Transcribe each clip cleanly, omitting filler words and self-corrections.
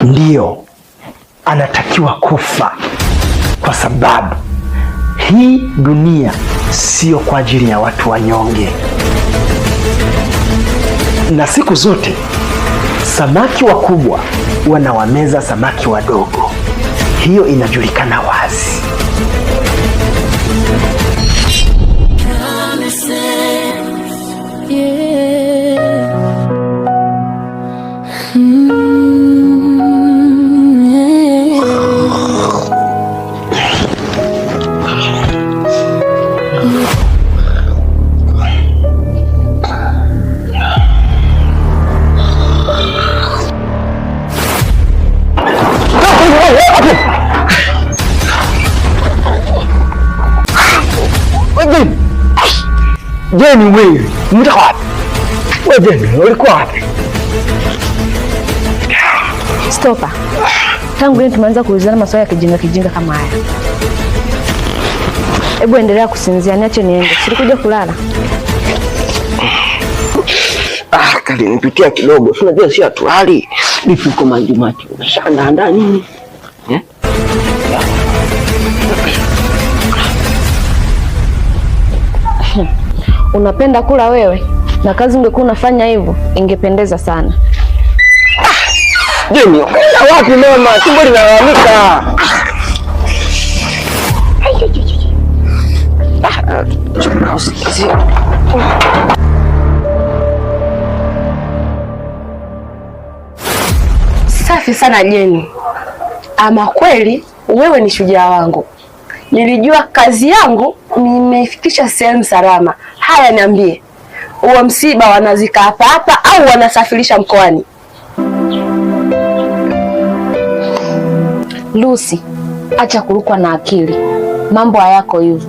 Ndiyo, anatakiwa kufa kwa sababu hii dunia sio kwa ajili ya watu wanyonge. Na siku zote samaki wakubwa wanawameza samaki wadogo. Hiyo inajulikana wazi. Jeni wewe, umetoka wapi? Wewe Jeni, ulikuwa wapi? Stopa. Tangu lini tumeanza kuulizana maswali ya kijinga kama haya? Hebu endelea kusinzia, niache niende. Silikuja kulala. Kali nipitia kidogo. Unajua si atuali. Mifuko majumati. Unashangaa nini? Unapenda kula wewe, na kazi ungekuwa unafanya hivyo ingependeza sana. Jeni, ukaenda wapi mama? Tumbo linalalamika. Safi sana Jeni. Ama kweli wewe ni shujaa wangu. Nilijua kazi yangu nimeifikisha sehemu salama. Haya, niambie, huo msiba wanazika hapa au wanasafirisha mkoani? Lucy, acha kurukwa na akili. Mambo hayako hivyo.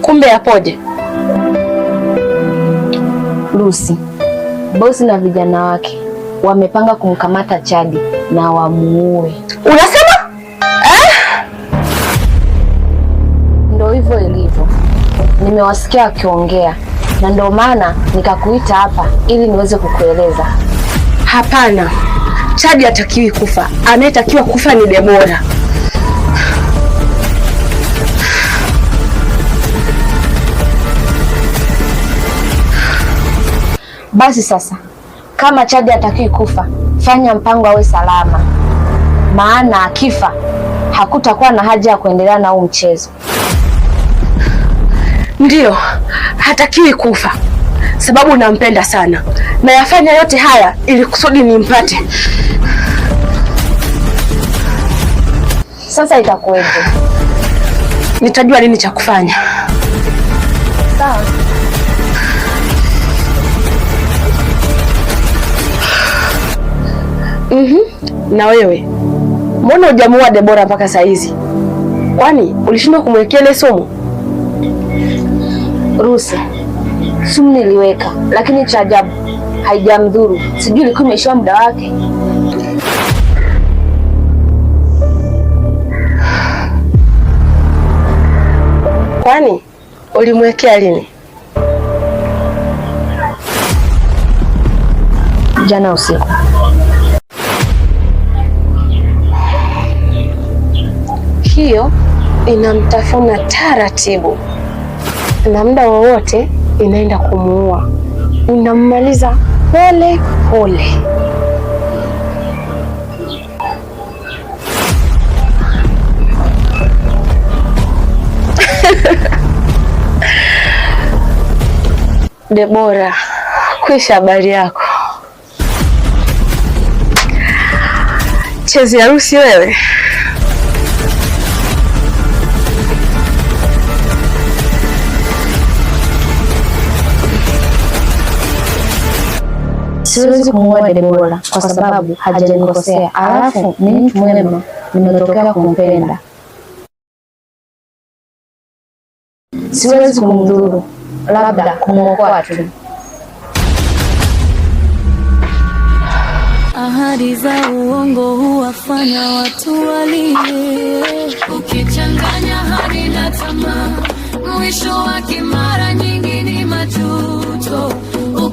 Kumbe yapoje? Lucy, bosi na vijana wake wamepanga kumkamata Chadi na wamuue. Unasema? Ndio hivyo ilivyo. Nimewasikia wakiongea na ndio maana nikakuita hapa ili niweze kukueleza. Hapana, Chadi hatakiwi kufa. Anayetakiwa kufa ni Debora. Basi sasa, kama Chadi hatakiwi kufa, fanya mpango awe salama. Maana akifa hakutakuwa na haja ya kuendelea na huu mchezo. Ndiyo, hatakiwi kufa sababu nampenda sana, na yafanya yote haya ili kusudi nimpate. Sasa itakuweje? Nitajua nini cha kufanya. Sawa. Na wewe, mbona hujamuua Debora mpaka saa hizi? Kwani ulishindwa kumwekea ile sumu? Rusi, sumu niliweka, lakini cha ajabu haijamdhuru. Sijui ilikuwa imeisha muda wake. Kwani ulimwekea lini? Jana usiku. Hiyo inamtafuna taratibu, na muda wowote inaenda kumuua. Unammaliza pole pole. Debora, kwisha habari yako. Chezi harusi wewe. Siwezi kumuua Debora kwa sababu hajanikosea. Alafu ni mtu mwema, nimetokea kumpenda. Siwezi kumdhuru, labda kumuokoa tu. Ahadi za uongo huwafanya watu walie. Ukichanganya hadi na tamaa, mwisho wake mara nyingi ni majuto.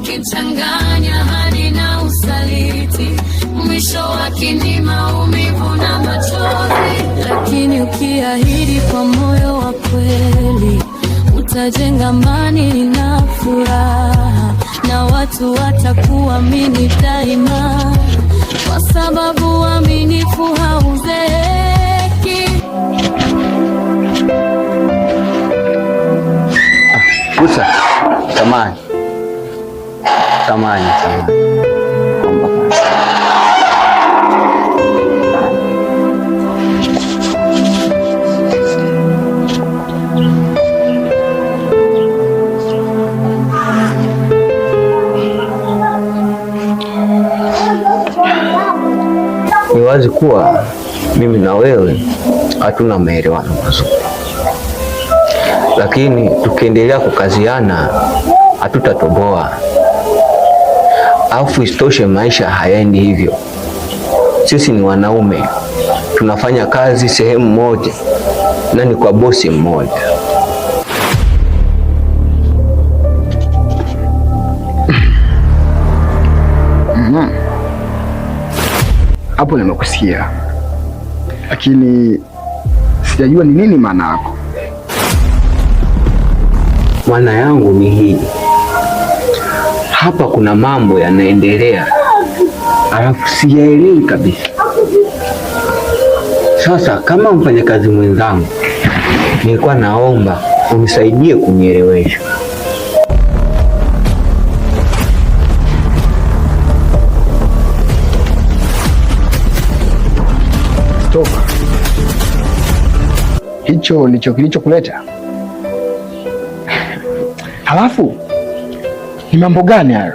ukichanganya hadi na usaliti, mwisho wake ni maumivu na machozi. Lakini ukiahidi kwa moyo wa kweli, utajenga amani na furaha, na watu watakuamini daima, kwa sababu uaminifu hauzeeki. Gusa, samahani. Ni wazi kuwa mimi na wewe hatuna maelewano mazuri, lakini tukiendelea kukaziana hatutatoboa. Alafu isitoshe, maisha hayaendi hivyo. Sisi ni wanaume, tunafanya kazi sehemu moja na ni kwa bosi mmoja. Hapo nimekusikia, lakini sijajua ni nini maana yako. Maana yangu ni hii: hapa kuna mambo yanaendelea, alafu siyaelewi kabisa. Sasa kama mfanyakazi mwenzangu, nilikuwa naomba unisaidie kunielewesha. Stop. Hicho ndicho kilichokuleta? Halafu ni mambo gani hayo?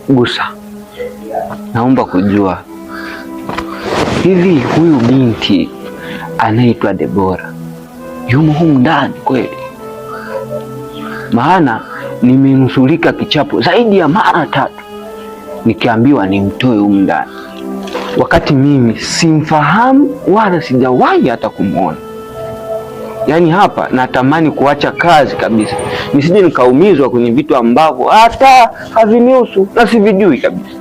Gusa, naomba kujua, hivi huyu binti anaitwa Debora yumo humu ndani kweli? Maana nimenusurika kichapo zaidi ya mara 3 nikiambiwa nimtoe humu ndani, wakati mimi simfahamu wala sijawahi hata kumwona. Yaani hapa natamani kuacha kazi kabisa, nisije nikaumizwa kwenye vitu ambavyo hata havinihusu na sivijui kabisa.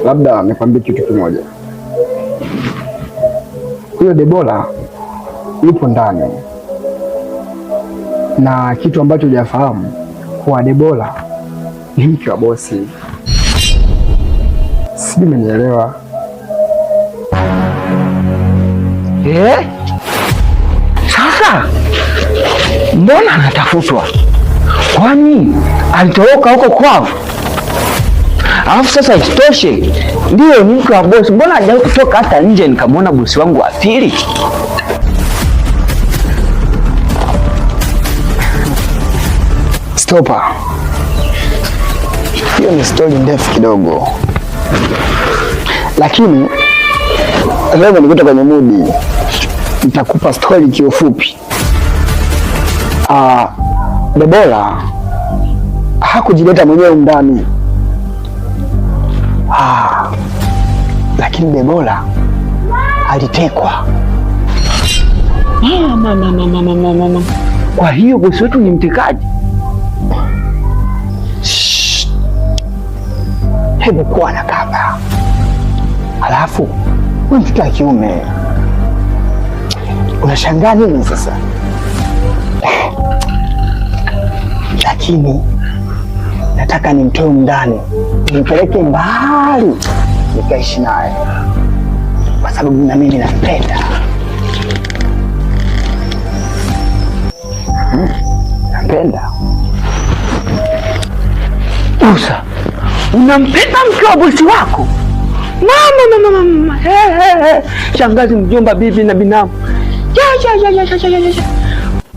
Labda nikwambie kitu kimoja. Huyo Debora yupo ndani, na kitu ambacho hujafahamu kuwa Debora ni mke wa bosi. Sijui umenielewa? Sasa mbona anatafutwa? Kwani alitoroka huko kwao? Alafu sasa isitoshe, ndio ni mke wa bosi, mbona hajawahi kutoka hata nje nikamwona bosi wangu wa pili? Stopa. Hiyo ni stori ndefu kidogo, lakini leo nikuta kwenye mudi, nitakupa stori kiufupi. Debora hakujileta mwenyewe ndani, lakini Debora alitekwa. Kwa hiyo bosi wetu ni mtekaji? Hebu kuwa na kaba. Alafu wewe mtoto wa kiume unashangaa nini sasa? Lakini nataka nimtoe ndani, nimpeleke mbali, nikaishi naye, kwa sababu na mimi nampenda. Nampenda. Gusa, unampenda mke wa bosi wako? Mama. Shangazi, mjomba, bibi na binamu.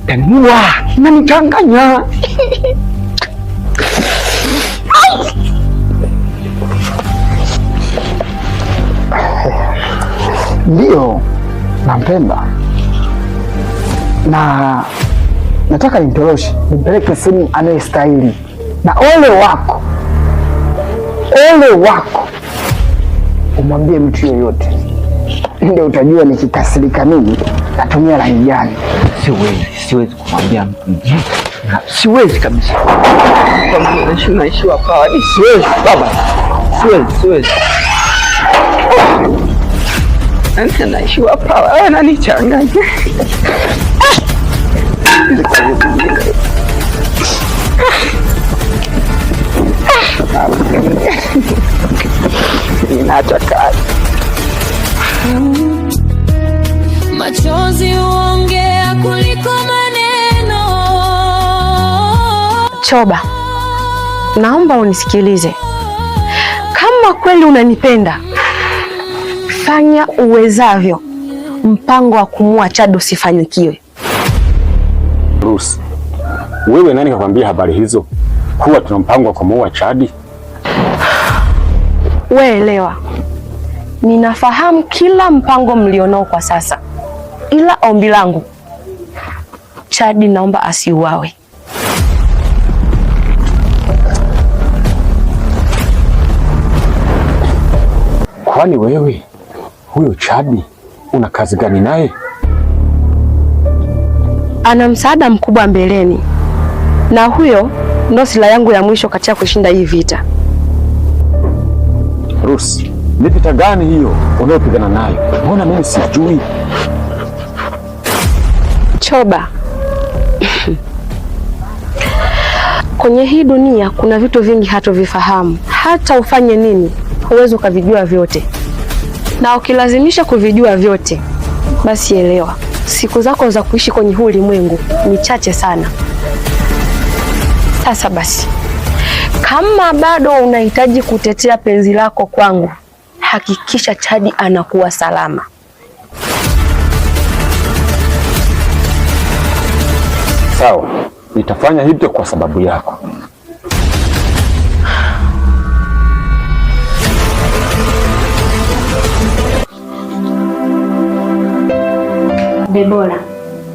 Tanua, inanichanganya. Ndio, nampenda na nataka nimtoroshe, nimpeleke sehemu anayestahili. Na ole wako umwambie mtu yoyote, ndio utajua nikikasirika mimi natumia rangi gani. Siwezi kumwambia mtu. Siwezi kabisa. Naishi hapa. Siwezi baba. Siwezi. Naishi hapa. Ananichanganya. Ninataka machozi huongea kuliko maneno. Choba, naomba unisikilize. Kama kweli unanipenda, fanya uwezavyo mpango wa kumua Chad usifanikiwe. Bruce, wewe nani kakwambia habari hizo kuwa tuna mpango wa kumuua Chad? Wewe elewa, ninafahamu kila mpango mlionao kwa sasa, ila ombi langu Chad naomba asiuawe. Kwani wewe huyo Chad una kazi gani naye? Ana msaada mkubwa mbeleni, na huyo ndo silaha yangu ya mwisho katika kushinda hii vita. Bruce, ni vita gani hiyo unayopigana nayo? Mbona mimi sijui? Choba, kwenye hii dunia kuna vitu vingi hatuvifahamu. Hata ufanye nini, huwezi ukavijua vyote, na ukilazimisha kuvijua vyote, basi elewa siku zako za kuishi kwenye huu ulimwengu ni chache sana. Sasa basi, kama bado unahitaji kutetea penzi lako kwangu, hakikisha Chad anakuwa salama. Sawa, nitafanya hivyo kwa sababu yako. Debora,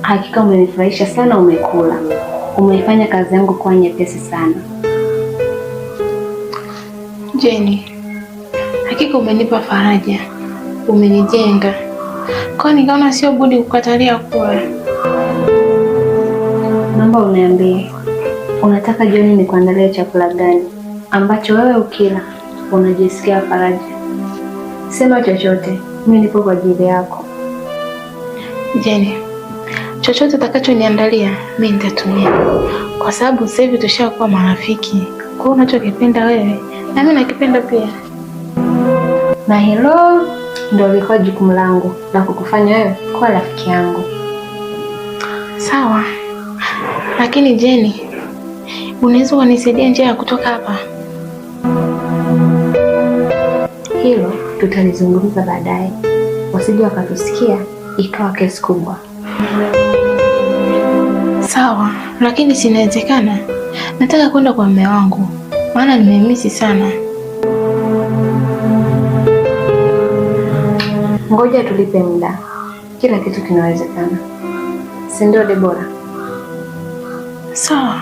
hakika umenifurahisha sana, umekula. Umeifanya kazi yangu kuwa nyepesi sana. Jenny, hakika umenipa faraja, umenijenga. Kwa nikaona sio budi kukatalia kula. Naomba uniambie, unataka jioni nikuandalie chakula gani ambacho wewe ukila unajisikia faraja? Sema chochote, mimi nipo kwa ajili yako. Jenny, chochote utakachoniandalia mimi nitatumia, kwa sababu sasa hivi tushakuwa marafiki. Kwa hiyo unachokipenda wewe na mimi nakipenda pia, na hilo ndio lilikuwa jukumu langu la kukufanya wewe kuwa rafiki yangu. Sawa, lakini Jenny, unaweza unisaidia njia ya kutoka hapa? Hilo tutalizungumza baadaye, wasije wakatusikia ikawa kesi kubwa. Sawa, lakini sinawezekana. Nataka kwenda kwa mume wangu, maana nimemisi sana. Ngoja tulipe muda, kila kitu kinawezekana, si ndio Debora? Sawa.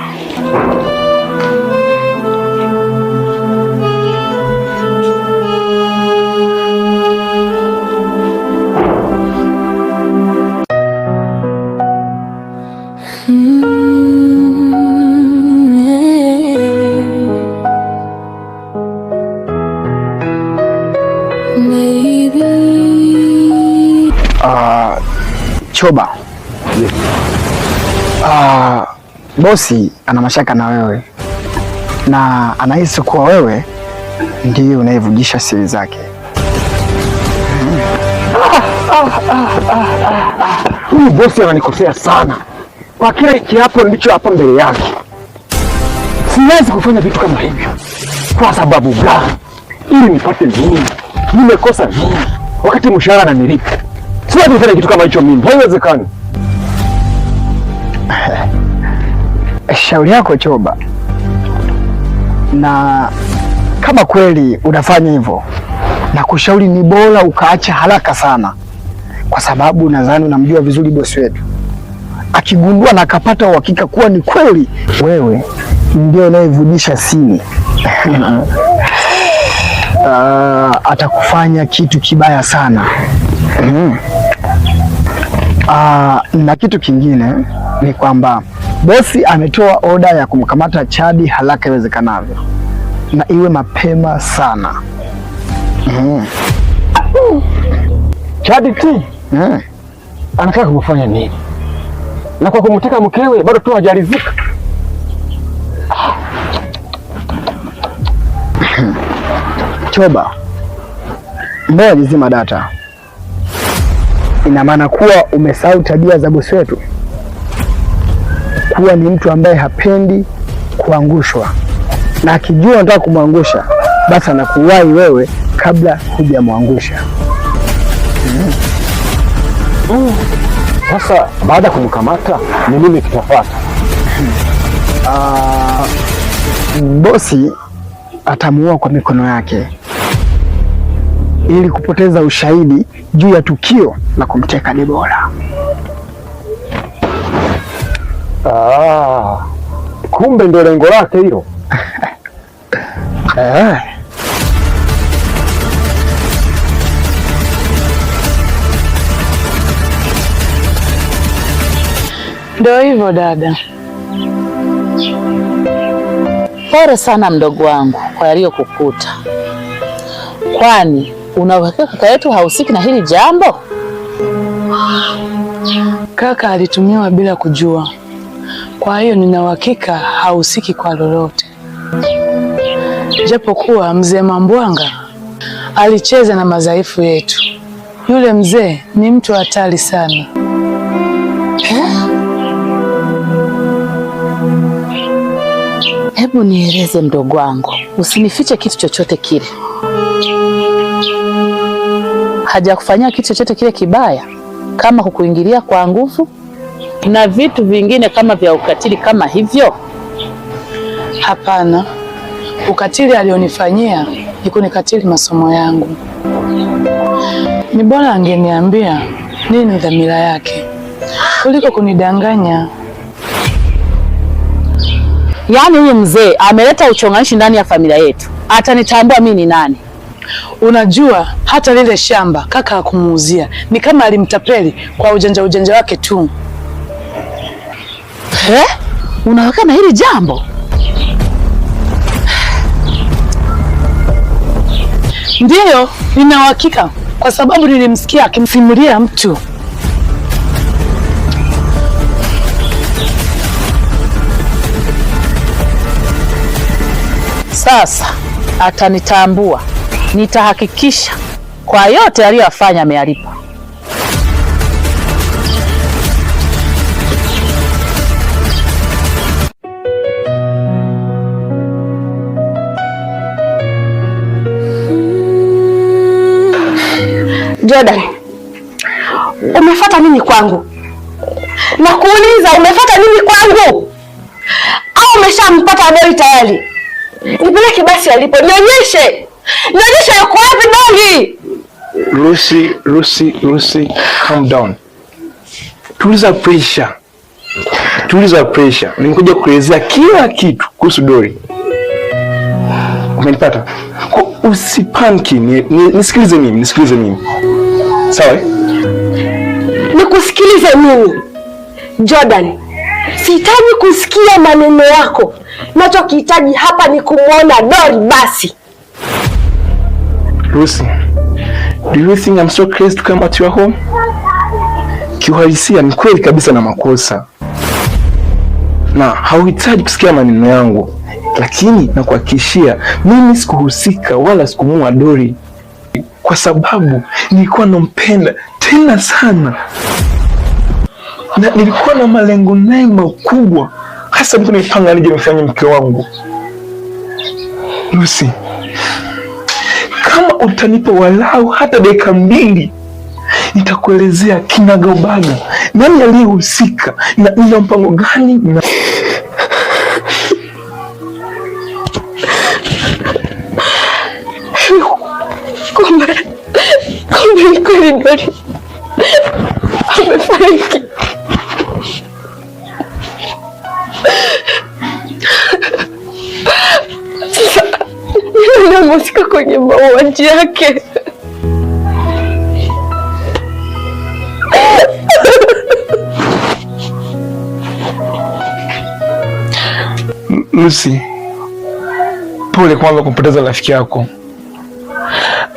Choba, bosi ana mashaka na wewe na anahisi kuwa wewe ndiye unayevujisha siri zake. Huyu bosi ananikosea sana. Kwa kila kiapo ndicho hapa mbele yake. Siwezi kufanya vitu kama hivyo. Kwa sababu gani? Ili nipate nini? Nimekosa nini? Wakati mshahara ananilipa. Siwezi kufanya kitu kama hicho mimi. Haiwezekani. Shauri yako Choba, na kama kweli unafanya hivyo, na kushauri ni bora ukaacha haraka sana, kwa sababu nadhani unamjua vizuri bosi wetu. Akigundua na akapata uhakika kuwa ni kweli wewe ndio unayevujisha siri atakufanya kitu kibaya sana. Na kitu kingine ni kwamba bosi ametoa oda ya kumkamata Chadi haraka iwezekanavyo, na iwe mapema sana. Chadi tu anataka kumfanya nini? Na kwa kumteka mkewe bado tu hajaridhika. Choba, mbona alizima data? Ina maana kuwa umesahau tabia za bosi wetu, kuwa ni mtu ambaye hapendi kuangushwa, na akijua unataka kumwangusha basi anakuwahi wewe kabla hujamwangusha. Sasa baada ya kumkamata ni nini kitafuata? Bosi atamuua kwa mikono yake ili kupoteza ushahidi juu ya tukio la kumteka Debora. Kumbe ndio lengo lake hilo. Ndio hivyo dada. Pole sana mdogo wangu kwa yaliyokukuta. Kwani unaweka kaka yetu hahusiki na hili jambo? Kaka alitumiwa bila kujua, kwa hiyo nina uhakika hahusiki kwa lolote, japokuwa mzee Mambwanga alicheza na madhaifu yetu. Yule mzee ni mtu hatari sana. Hebu nieleze mdogo wangu, usinifiche kitu chochote kile. Hajakufanyia kitu chochote kile kibaya, kama kukuingilia kwa nguvu na vitu vingine kama vya ukatili kama hivyo? Hapana, ukatili alionifanyia ni kunikatili masomo yangu. Ni bora angeniambia nini dhamira yake kuliko kunidanganya. Yaani huyu mzee ameleta uchonganishi ndani ya familia yetu. Atanitambua mimi ni nani? Unajua hata lile shamba kaka hakumuuzia, ni kama alimtapeli kwa ujanja wake tu. Unaweka na hili jambo? Ndiyo, nina uhakika kwa sababu nilimsikia akimsimulia mtu. Sasa atanitambua, nitahakikisha kwa yote aliyofanya ameyalipa. Jordan, umefuata nini kwangu? Nakuuliza, umefuata nini kwangu? Au umeshampata Dori tayari? Nipeleke basi alipo, nionyeshe yuko wapi Dori. Lucy, calm down. Tuliza pressure. Nimekuja kuelezea kila kitu kuhusu Dori. Umenipata? Usipaniki, nisikilize mimi. Sawa? Nikusikilize mimi? Jordan, sihitaji kusikia maneno yako. Nachokihitaji hapa ni kumwona Dori basi. Lucy, do you think I'm so crazy to come at your home? Kiuhalisia ni kweli kabisa na makosa, na hauhitaji kusikia maneno yangu, lakini nakuhakikishia mimi sikuhusika wala sikumuua Dori, kwa sababu nilikuwa nampenda tena sana, na nilikuwa na malengo naye makubwa, hasa mtu nipanga nije nifanye mke wangu. Lucy, kama utanipa walau hata dakika 2, nitakuelezea kinagaubaga nani aliyehusika na ina mpango gani na... Kumbe ni kweli Dori amefariki. Sasa nani anahusika kwenye mauaji nchi yake. Lucy, pole kwanza kumpoteza rafiki yako.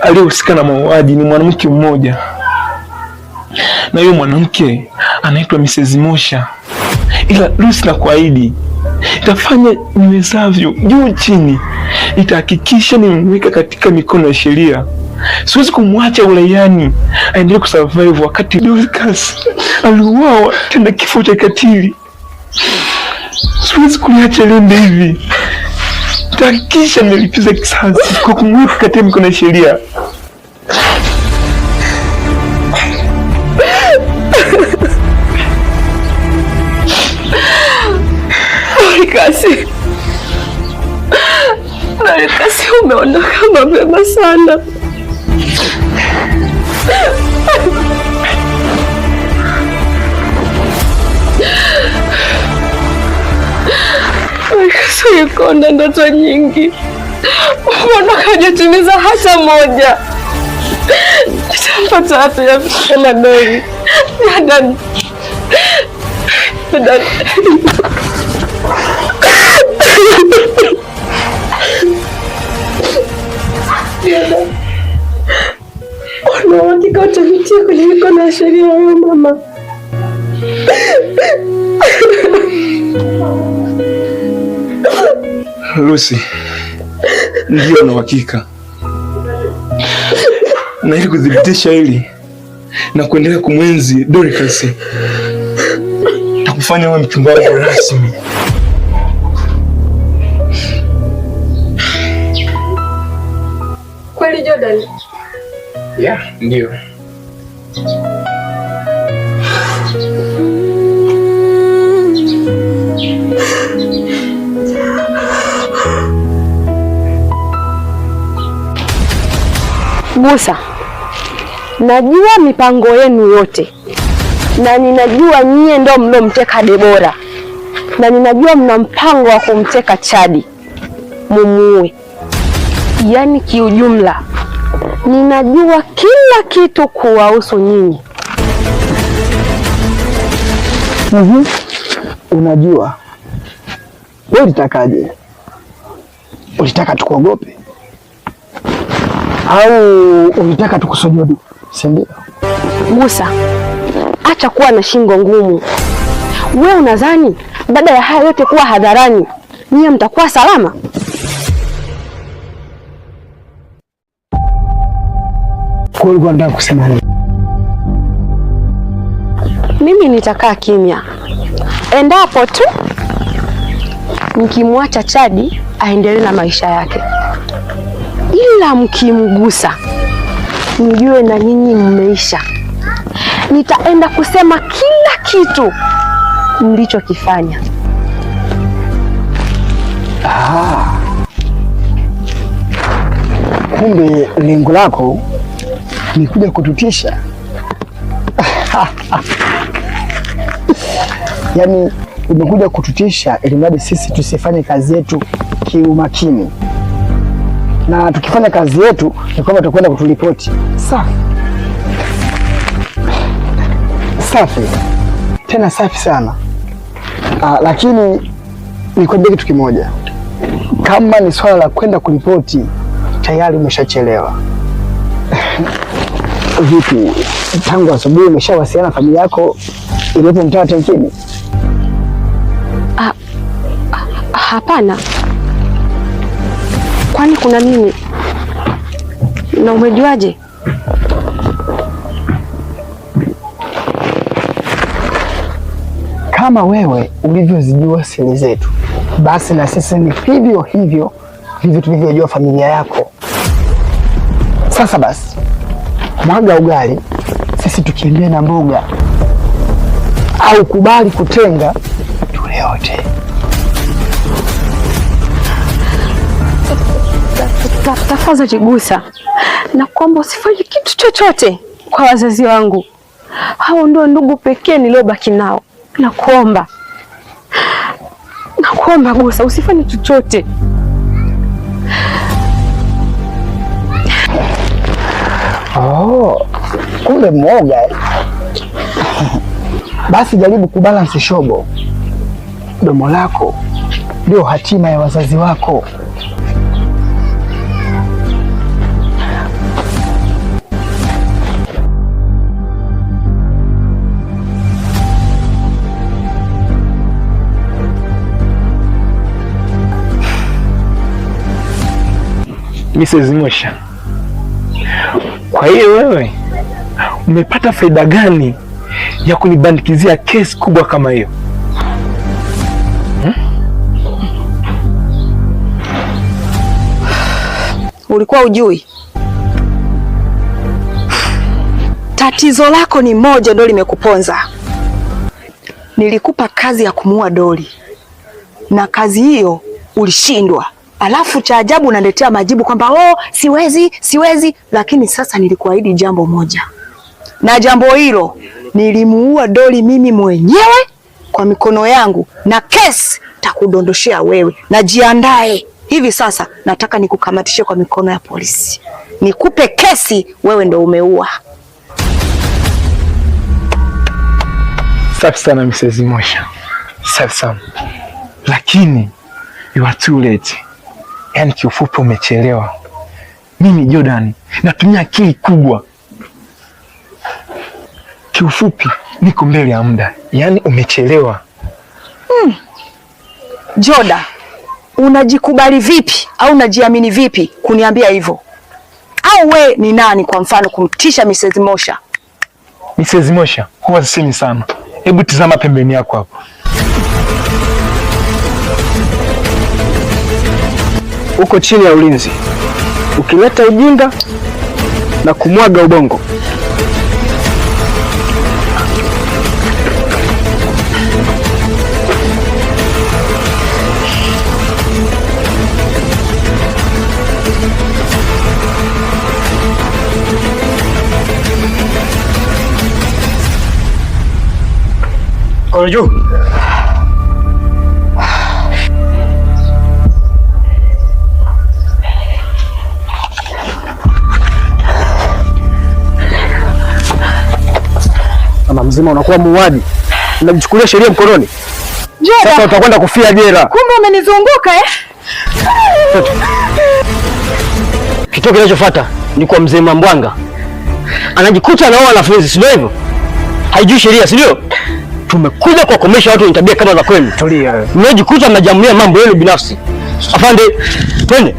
Aliyehusika na mauaji ni mwanamke mmoja, na huyo mwanamke anaitwa Mrs. Mosha. Ila Lucy, nakuahidi itafanya niwezavyo juu chini, itahakikisha nimemweka katika mikono ya sheria. Siwezi kumwacha uraiani aendelee kusurvive wakati Dorcas aliuawa tena kifo cha katili. Siwezi kuliacha lende hivi. Nitahakikisha nilipiza kisasi kwa kumweka katika mikono ya sheria. Dorcas, umeondoka mapema sana. Dorcas yuko na ndoto nyingi, mbona hajatimiza hata moja? Nitampata wapi ya na Dori? Unahakika utapitia kwenye mikono ya sheria ya mama? Lucy, ndio na uhakika. Na ili kudhibitisha hili na kuendelea kumwenzi Dorcas, takufanya wewe mchumba wangu rasmi. Kweli Jordan? Yeah, ndio. Gusa, najua mipango yenu yote, na ninajua nyie ndo mlomteka Debora, na ninajua mna mpango wa kumteka Chadi mumuue. Yaani kiujumla ninajua kila kitu kuwahusu nyinyi. Unajua wewe ulitakaje? Ulitaka tukuogope au ulitaka tukusujudu, si ndio? Musa, acha kuwa na shingo ngumu. Wewe unadhani baada ya haya yote kuwa hadharani nyie mtakuwa salama? Kwa hiyo unataka kusema nini? Mimi nitakaa kimya endapo tu mkimwacha Chadi aendelee na maisha yake, ila mkimgusa mjue na nyinyi mmeisha. Nitaenda kusema kila kitu mlichokifanya. Kumbe lengo lako ni kuja kututisha. Yaani umekuja kututisha ili mradi sisi tusifanye kazi yetu kiumakini, na tukifanya kazi yetu ni kwamba tutakwenda kutulipoti. Safi safi, tena safi sana. Lakini nikwambie kitu kimoja, kama ni swala la kwenda kulipoti tayari umeshachelewa. Vipi, tangu asubuhi umeshawasiliana na familia yako iliyopo mtaa Tenkini? Hapana. Kwani kuna nini? Na umejuaje? Kama wewe ulivyozijua siri zetu, basi na sisi ni hivyo hivyo ndivyo tulivyojua familia yako. Sasa basi, mwaga ugali, sisi tukiendea na mboga, au kubali kutenga tule yote. Tafadhali Gusa, na kwamba usifanye kitu chochote kwa wazazi wangu. Hao ndio ndugu pekee niliobaki nao. Nakuomba Gusa, usifanye chochote. Kumbe mwoga. Basi jaribu kubalance shobo. Domo lako ndio hatima ya wazazi wako. Mrs. Mosha, kwa hiyo wewe umepata faida gani ya kunibandikizia kesi kubwa kama hiyo? Ulikuwa ujui? Tatizo lako ni moja ndio limekuponza. Nilikupa kazi ya kumuua Doli na kazi hiyo ulishindwa. Alafu cha ajabu unaletea majibu kwamba siwezi, lakini sasa nilikuahidi jambo moja. Na jambo hilo nilimuua Doli mimi mwenyewe kwa mikono yangu, na kesi takudondoshea wewe. Na jiandae. Hivi sasa nataka nikukamatishe kwa mikono ya polisi. Nikupe kesi wewe ndo umeua. Safi sana Mrs. Mosha. Safi sana. Lakini you are too late. Yaani kiufupi umechelewa. Mimi Jordan natumia akili kubwa. Kiufupi niko mbele ya muda. Yaani umechelewa. Jordan, unajikubali vipi au unajiamini vipi kuniambia hivyo? Au we ni nani kwa mfano kumtisha Mrs. Mosha? Mrs. Mosha, huwa sisemi sana. Hebu tizama pembeni yako hapo. Uko chini ya ulinzi. Ukileta ujinga na kumwaga ubongo. Kono juu. Mama mzima unakuwa muuaji. Unajichukulia sheria mkononi. Sasa utakwenda kufia jela. Kumbe umenizunguka Kitu kinachofuata ni kwa mzee Mambwanga. Anajikuta anaoa wanafunzi, sio hivyo? Haijui sheria, sio? Tumekuja kuwakomesha watu wenye tabia kama za kwenu. Tulia wewe. Mnajikuta mnajamulia mambo yenu binafsi. Afande, twende.